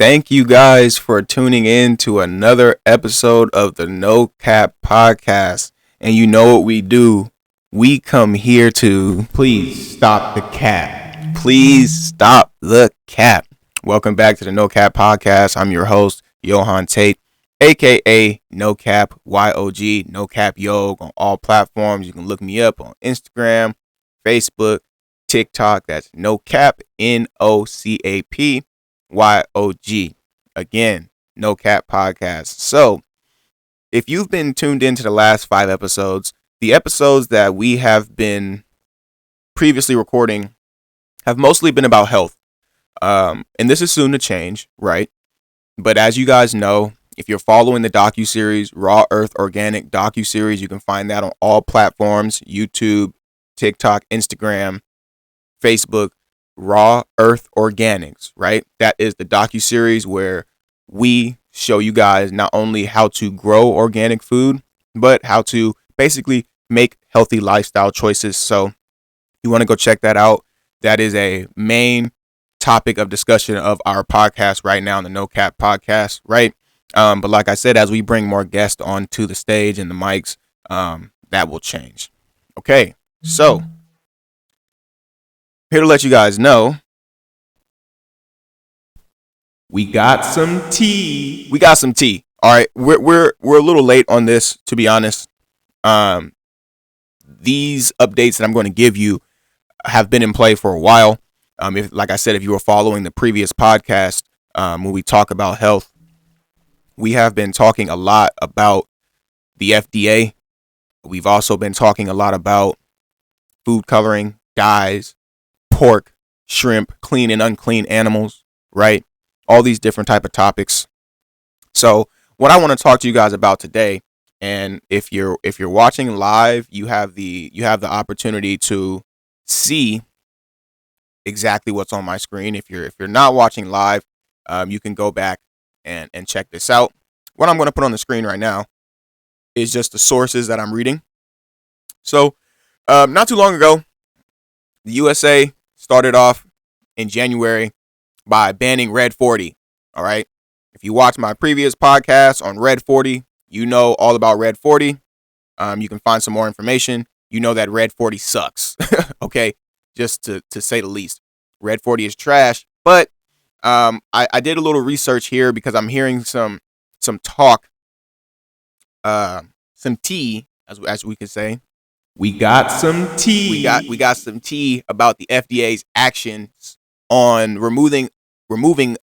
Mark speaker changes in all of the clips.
Speaker 1: Thank you guys for tuning in to another episode of the NOCAP Podcast. And you know what we do? We come here to please stop the cap. Please stop the cap. Welcome back to the NOCAP Podcast. I'm your host, Johan Tate, aka NOCAP YOG, NOCAP Yog on all platforms. You can look me up on Instagram, Facebook, TikTok. That's NOCAP, NOCAP. YOG. Again, NOCAP Podcast. So, if you've been tuned into the last 5 episodes, the episodes that we have been previously recording have mostly been about health. And this is soon to change, right? But as you guys know, if you're following the docuseries, Raw Earth Organic docuseries, you can find that on all platforms: YouTube, TikTok, Instagram, Facebook. Raw Earth Organics, right? That is the docuseries where we show you guys not only how to grow organic food, but how to basically make healthy lifestyle choices. So you want to go check that out. That is a main topic of discussion of our podcast right now, the NOCAP Podcast, right? But like I said, as we bring more guests onto the stage and the mics, that will change. Okay, so here to let you guys know, we got some tea. All right, we're a little late on this, to be honest. These updates that I'm going to give you have been in play for a while. Like I said, if you were following the previous podcast, when we talk about health, we have been talking a lot about the FDA. We've also been talking a lot about food coloring, dyes, pork, shrimp, clean and unclean animals, right? All these different type of topics. So what I want to talk to you guys about today, and if you're watching live, you have the opportunity to see exactly what's on my screen. If you're not watching live, you can go back and check this out. What I'm going to put on the screen right now is just the sources that I'm reading. So not too long ago, the USA started off in January by banning Red 40. All right. If you watch my previous podcast on Red 40, you know all about Red 40. You can find some more information. You know that Red 40 sucks. Okay. Just to say the least. Red 40 is trash. But I did a little research here because I'm hearing some talk, some tea, as we could say. We got some tea. We got some tea about the FDA's actions on removing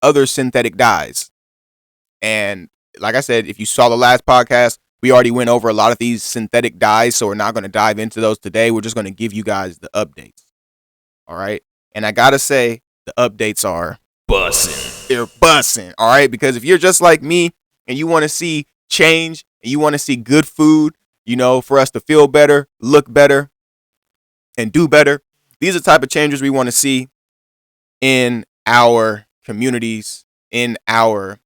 Speaker 1: other synthetic dyes. And like I said, if you saw the last podcast, we already went over a lot of these synthetic dyes, so we're not going to dive into those today. We're just going to give you guys the updates. All right? And I got to say, the updates are bussin'. They're bussin', all right? Because if you're just like me and you want to see change and you want to see good food, you know, for us to feel better, look better, and do better. These are the type of changes we want to see in our communities, in our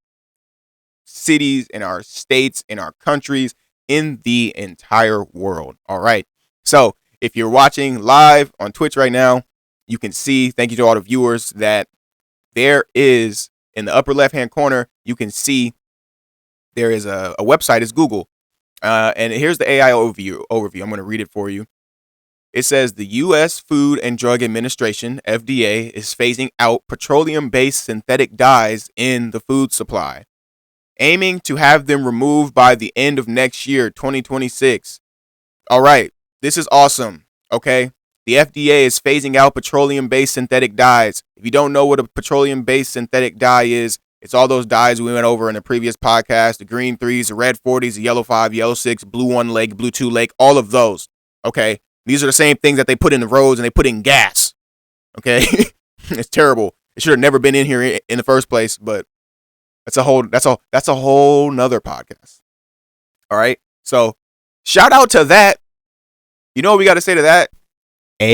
Speaker 1: cities, in our states, in our countries, in the entire world. All right. So if you're watching live on Twitch right now, you can see, thank you to all the viewers, that there is in the upper left-hand corner, you can see there is a website. It's Google. And here's the AI overview. I'm going to read it for you. It says the U.S. Food and Drug Administration, FDA, is phasing out petroleum-based synthetic dyes in the food supply, aiming to have them removed by the end of next year, 2026. All right, this is awesome, okay? The FDA is phasing out petroleum-based synthetic dyes. If you don't know what a petroleum-based synthetic dye is, it's all those dyes we went over in the previous podcast, the green 3s, the red 40s, the yellow 5, yellow 6, blue 1 leg, blue 2 leg, all of those, okay? These are the same things that they put in the roads and they put in gas, okay? It's terrible. It should have never been in here in the first place, but that's a whole nother podcast. All right? So, shout out to that. You know what we got to say to that? Hey,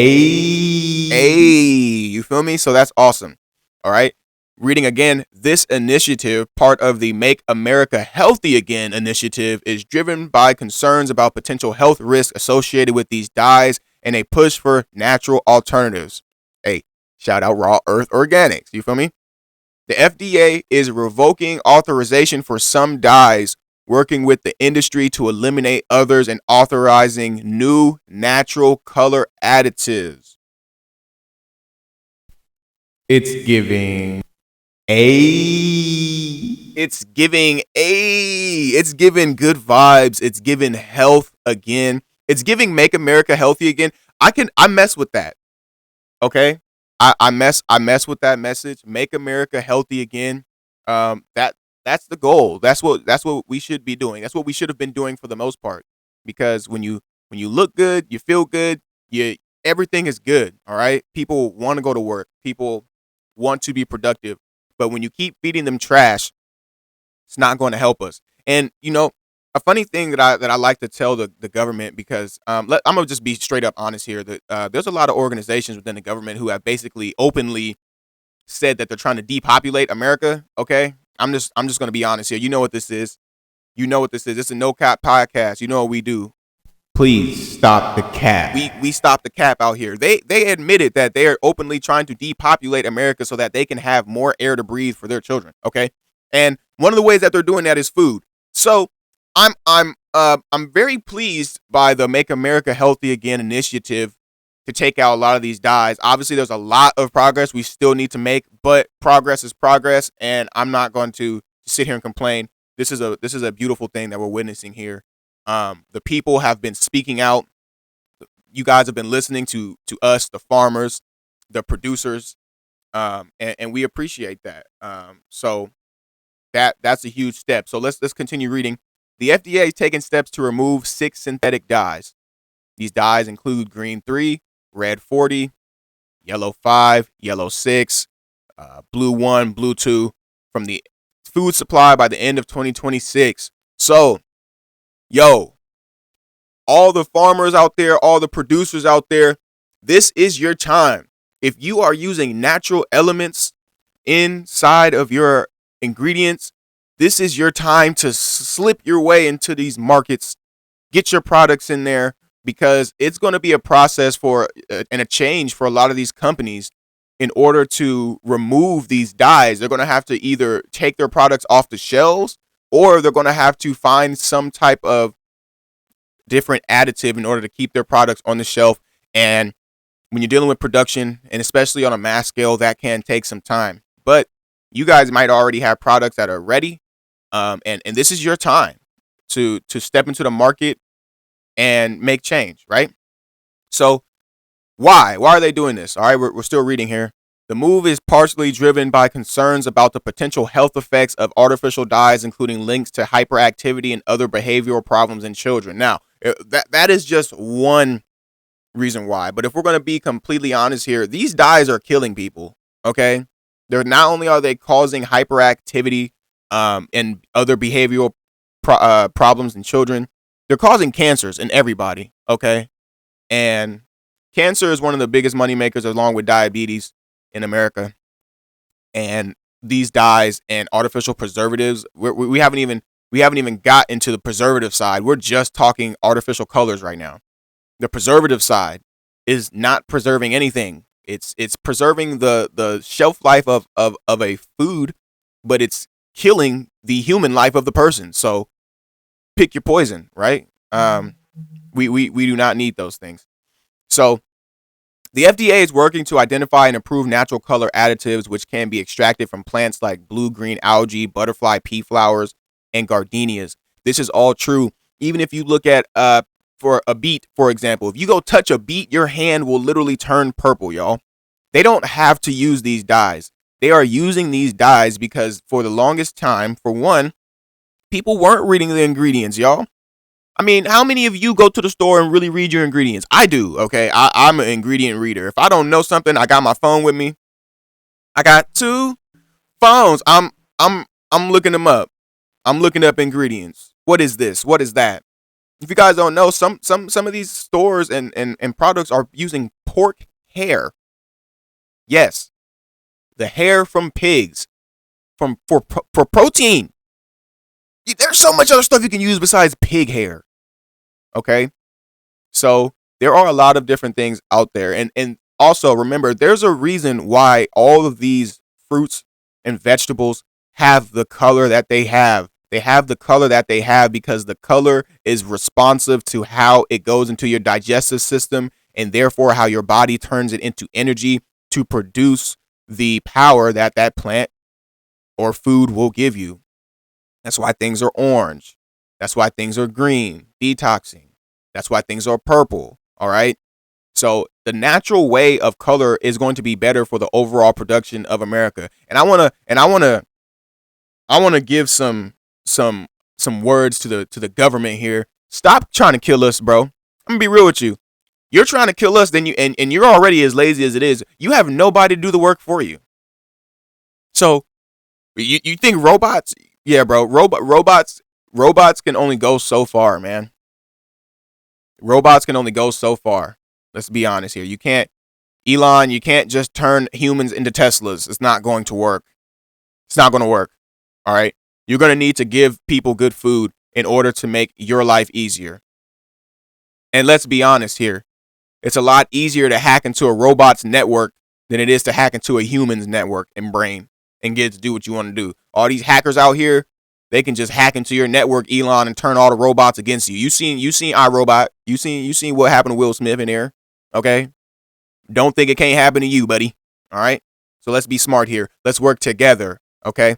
Speaker 1: you feel me? So that's awesome. All right? Reading again, this initiative, part of the Make America Healthy Again initiative, is driven by concerns about potential health risks associated with these dyes and a push for natural alternatives. Hey, shout out Raw Earth Organics. You feel me? The FDA is revoking authorization for some dyes, working with the industry to eliminate others, and authorizing new natural color additives. It's giving It's giving It's giving good vibes. It's giving health again. It's giving make America healthy again. I mess with that. Okay? I mess with that message. Make America healthy again. That's the goal. That's what we should be doing. That's what we should have been doing for the most part. Because when you look good, you feel good, you everything is good. All right? People want to go to work. People want to be productive. But when you keep feeding them trash, it's not going to help us. And a funny thing that I like to tell the government, because I'm gonna just be straight up honest here, that there's a lot of organizations within the government who have basically openly said that they're trying to depopulate America. Okay, I'm just gonna be honest here. You know what this is. You know what this is. It's a NOCAP podcast. You know what we do.
Speaker 2: Please stop the cap.
Speaker 1: We stop the cap out here. They admitted that they are openly trying to depopulate America so that they can have more air to breathe for their children. Okay, and one of the ways that they're doing that is food. So I'm very pleased by the Make America Healthy Again initiative to take out a lot of these dyes. Obviously, there's a lot of progress we still need to make, but progress is progress, and I'm not going to sit here and complain. This is a beautiful thing that we're witnessing here. The people have been speaking out. You guys have been listening to us, the farmers, the producers, and we appreciate that. So that's a huge step. So let's continue reading. The FDA is taking steps to remove 6 synthetic dyes. These dyes include green 3, red 40, yellow 5, yellow 6, blue 1, blue 2 from the food supply by the end of 2026. So, all the farmers out there, all the producers out there, this is your time. If you are using natural elements inside of your ingredients, this is your time to slip your way into these markets, get your products in there, because it's going to be a process for and a change for a lot of these companies. In order to remove these dyes, they're going to have to either take their products off the shelves, or they're going to have to find some type of different additive in order to keep their products on the shelf. And when you're dealing with production, and especially on a mass scale, that can take some time. But you guys might already have products that are ready. And this is your time to step into the market and make change, right? So why are they doing this? All right, we're still reading here. The move is partially driven by concerns about the potential health effects of artificial dyes, including links to hyperactivity and other behavioral problems in children. Now, that is just one reason why. But if we're going to be completely honest here, these dyes are killing people. Okay, they're not only are they causing hyperactivity and other behavioral problems in children, they're causing cancers in everybody. Okay, and cancer is one of the biggest money makers, along with diabetes, in America. And these dyes and artificial preservatives, we haven't even got into the preservative side. We're just talking artificial colors right now. The preservative side is not preserving anything. It's preserving the shelf life of a food, but it's killing the human life of the person. So pick your poison, right? We do not need those things. So the FDA is working to identify and improve natural color additives which can be extracted from plants like blue-green algae, butterfly pea flowers, and gardenias. This is all true. Even if you look at for a beet, for example, if you go touch a beet, your hand will literally turn purple, y'all. They don't have to use these dyes. They are using these dyes because for the longest time, for one, people weren't reading the ingredients, y'all. I mean, how many of you go to the store and really read your ingredients? I do, okay? I'm an ingredient reader. If I don't know something, I got my phone with me. I got 2 phones. I'm looking them up. I'm looking up ingredients. What is this? What is that? If you guys don't know, some of these stores and products are using pork hair. Yes, the hair from pigs for protein. There's so much other stuff you can use besides pig hair. Okay, so there are a lot of different things out there, and also remember, there's a reason why all of these fruits and vegetables have the color that they have. They have the color that they have because the color is responsive to how it goes into your digestive system and therefore how your body turns it into energy to produce the power that that plant or food will give you. That's why things are orange. That's why things are green, detoxing. That's why things are purple. All right. So the natural way of color is going to be better for the overall production of America. And I want to give some words to the government here. Stop trying to kill us, bro. I'm gonna be real with you. You're trying to kill us, then and you're already as lazy as it is. You have nobody to do the work for you. So you think robots? Yeah, bro. Robots can only go so far, man. Robots can only go so far. Let's be honest here. You can't just turn humans into Teslas. It's not going to work. It's not going to work. All right. You're going to need to give people good food in order to make your life easier. And let's be honest here. It's a lot easier to hack into a robot's network than it is to hack into a human's network and brain and get to do what you want to do. All these hackers out here, they can just hack into your network, Elon, and turn all the robots against you. You seen iRobot. You seen what happened to Will Smith in there. Okay. Don't think it can't happen to you, buddy. All right. So let's be smart here. Let's work together. Okay.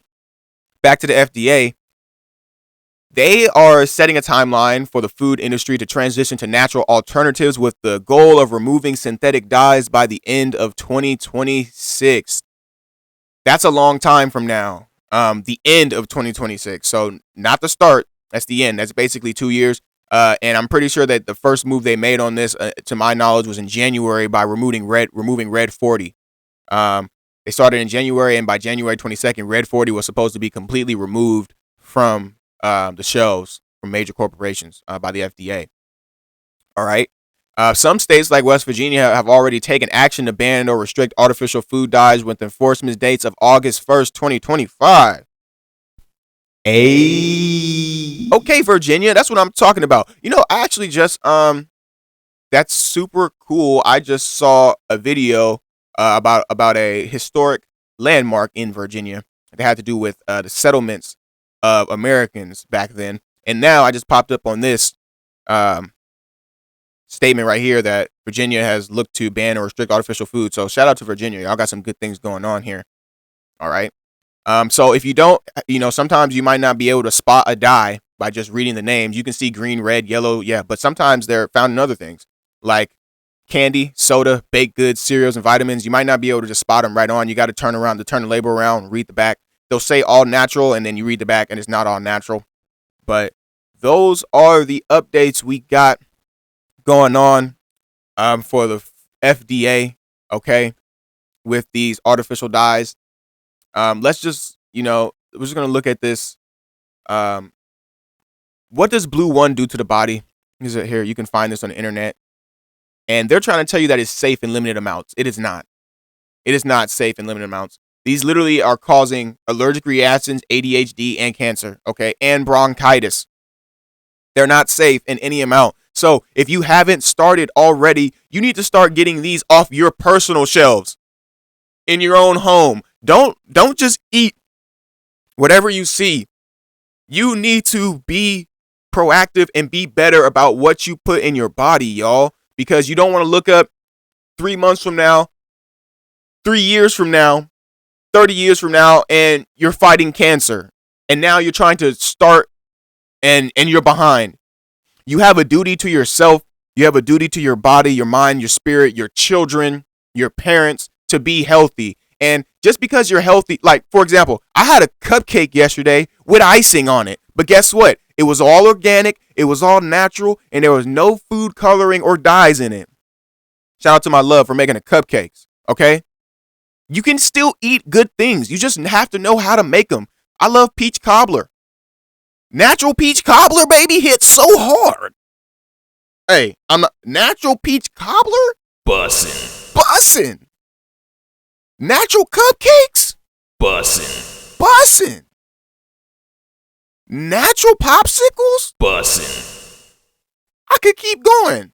Speaker 1: Back to the FDA. They are setting a timeline for the food industry to transition to natural alternatives with the goal of removing synthetic dyes by the end of 2026. That's a long time from now. The end of 2026. So not the start. That's the end. That's basically 2 years. And I'm pretty sure that the first move they made on this, to my knowledge, was in January by removing Red 40. They started in January, and by January 22nd, Red 40 was supposed to be completely removed from the shelves from major corporations by the FDA. All right. Some states like West Virginia have already taken action to ban or restrict artificial food dyes with enforcement dates of August 1st, 2025. Okay, Virginia, that's what I'm talking about. You know, I actually just that's super cool. I just saw a video about a historic landmark in Virginia that had to do with the settlements of Americans back then. And now I just popped up on this statement right here that Virginia has looked to ban or restrict artificial food. So shout out to Virginia. Y'all got some good things going on here. All right. So if you don't, sometimes you might not be able to spot a dye by just reading the names. You can see green, red, yellow. Yeah. But sometimes they're found in other things like candy, soda, baked goods, cereals, and vitamins. You might not be able to just spot them right on. You got to turn the label around, read the back. They'll say all natural, and then you read the back, and it's not all natural. But those are the updates we got going on for the FDA, okay, with these artificial dyes. Let's just, we're just going to look at this. What does Blue One do to the body? Is it here? You can find this on the internet. And they're trying to tell you that it's safe in limited amounts. It is not. It is not safe in limited amounts. These literally are causing allergic reactions, ADHD, and cancer, okay, and bronchitis. They're not safe in any amount. So if you haven't started already, you need to start getting these off your personal shelves in your own home. Don't just eat whatever you see. You need to be proactive and be better about what you put in your body, y'all, because you don't want to look up 3 months from now, 3 years from now, 30 years from now, and you're fighting cancer. And now you're trying to start and you're behind. You have a duty to yourself. You have a duty to your body, your mind, your spirit, your children, your parents to be healthy. And just because you're healthy, like, for example, I had a cupcake yesterday with icing on it. But guess what? It was all organic. It was all natural. And there was no food coloring or dyes in it. Shout out to my love for making the cupcakes. Okay? You can still eat good things. You just have to know how to make them. I love peach cobbler. Natural peach cobbler, baby, hits so hard. Hey, I'm not natural peach cobbler? Bussin'. Natural cupcakes? Bussin'. Natural popsicles?
Speaker 3: Bussin'.
Speaker 1: I could keep going.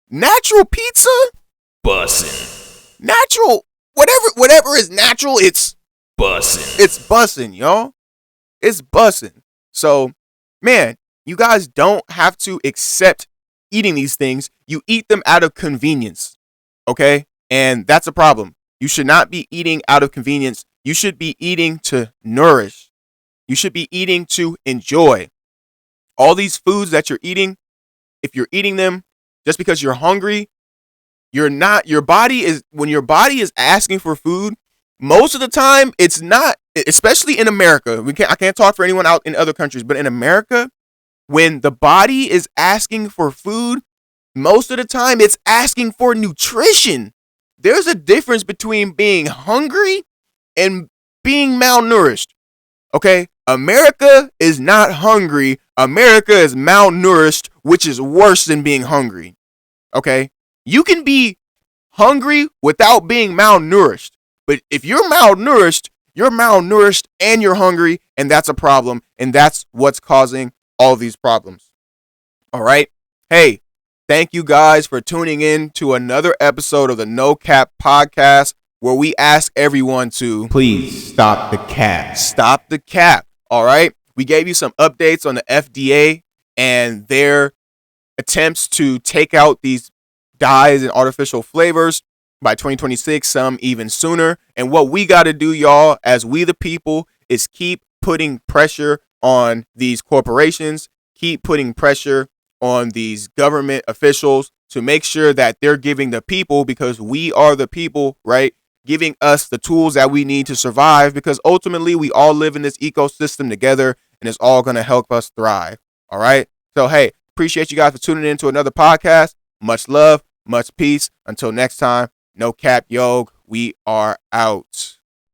Speaker 1: Natural pizza?
Speaker 3: Bussin'.
Speaker 1: Natural, whatever is natural, it's
Speaker 2: bussin'.
Speaker 1: It's bussin', y'all. It's bussin'. So, man, you guys don't have to accept eating these things. You eat them out of convenience, okay? And that's a problem. You should not be eating out of convenience. You should be eating to nourish. You should be eating to enjoy. All these foods that you're eating, if you're eating them just because you're hungry, you're not, when your body is asking for food, most of the time it's not, especially in America. I can't talk for anyone out in other countries, but in America, when the body is asking for food, most of the time it's asking for nutrition. There's a difference between being hungry and being malnourished. Okay? America is not hungry. America is malnourished, which is worse than being hungry. Okay? You can be hungry without being malnourished. But if you're malnourished and you're hungry, and that's a problem. And that's what's causing all these problems. All right? Hey, thank you guys for tuning in to another episode of the NOCAP Podcast, where we ask everyone to
Speaker 2: please stop the cap.
Speaker 1: Stop the cap. All right? We gave you some updates on the FDA and their attempts to take out these dyes and artificial flavors by 2026, some even sooner. And what we got to do, y'all, as we the people, is keep putting pressure on these corporations, keep putting pressure on these government officials to make sure that they're giving the people, because we are the people, right, giving us the tools that we need to survive, because ultimately we all live in this ecosystem together and it's all going to help us thrive. All right. So, hey, appreciate you guys for tuning in to another podcast. Much love, much peace. Until next time, no cap, yo, we are out.